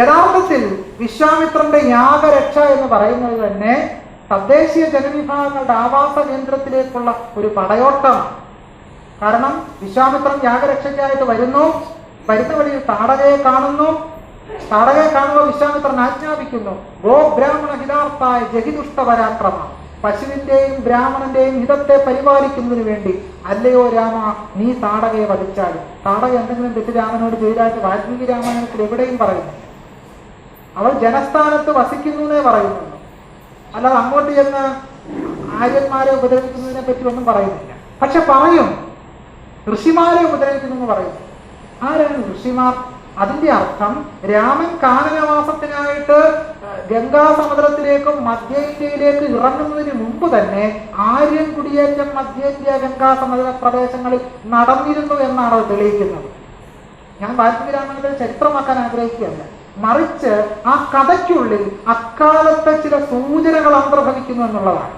യഥാർത്ഥത്തിൽ വിശ്വാമിത്രന്റെ യാഗരക്ഷ എന്ന് പറയുന്നത് തന്നെ തദ്ദേശീയ ജനവിഭാഗങ്ങളുടെ ആവാസ കേന്ദ്രത്തിലേക്കുള്ള ഒരു പടയോട്ടമാണ്. കാരണം വിശ്വാമിത്രൻ യാഗരക്ഷയ്ക്കായിട്ട് വരുന്ന വഴിയിൽ താടകയെ കാണുന്നു. താടകയെ കാണുമ്പോൾ വിശ്വാമിത്രൻ ആജ്ഞാപിക്കുന്നു, ഗോ ബ്രാഹ്മണ ഹിതാർത്ഥായ ജഹിദുഷ്ട പരാക്രമ, പശുവിന്റെയും ബ്രാഹ്മണന്റെയും ഹിതത്തെ പരിപാലിക്കുന്നതിന് വേണ്ടി അല്ലയോ രാമ നീ താടകയെ വധിച്ചാലും. താടക എന്തെങ്കിലും തെറ്റ് രാമനോട് ചെയ്തായിട്ട് വാൽമീകി രാമായണത്തിൽ എവിടെയും പറയുന്നു. അവൾ ജനസ്ഥാനത്ത് വസിക്കുന്നു എന്നേ പറയുന്നുള്ളൂ, അല്ലാതെ അങ്ങോട്ട് ചെന്ന് ആര്യന്മാരെ ഉപദ്രവിക്കുന്നതിനെ പറ്റി ഒന്നും പറയുന്നില്ല. പക്ഷെ പറയും ഋഷിമാരെ ഉപദ്രവിക്കുന്നു എന്ന് പറയുന്നു. ആരാണ് ഋഷിമാർ? അതിന്റെ അർത്ഥം രാമൻ കാനനവാസത്തിനായിട്ട് ഗംഗാസമുദ്രത്തിലേക്കും മധ്യ ഇന്ത്യയിലേക്ക് ഇറങ്ങുന്നതിന് മുമ്പ് തന്നെ ആര്യൻ കുടിയേറ്റം മധ്യേന്ത്യ ഗംഗാസമുദ്ര പ്രദേശങ്ങളിൽ നടന്നിരുന്നു എന്നാണ് അത് തെളിയിക്കുന്നത്. ഞാൻ വാൽമീകി രാമായണത്തെ ചരിത്രമാക്കാൻ ആഗ്രഹിക്കുകയല്ല, മറിച്ച് ആ കഥയ്ക്കുള്ളിൽ അക്കാലത്തെ ചില സൂചനകൾ അന്തർഭവിക്കുന്നു എന്നുള്ളതാണ്.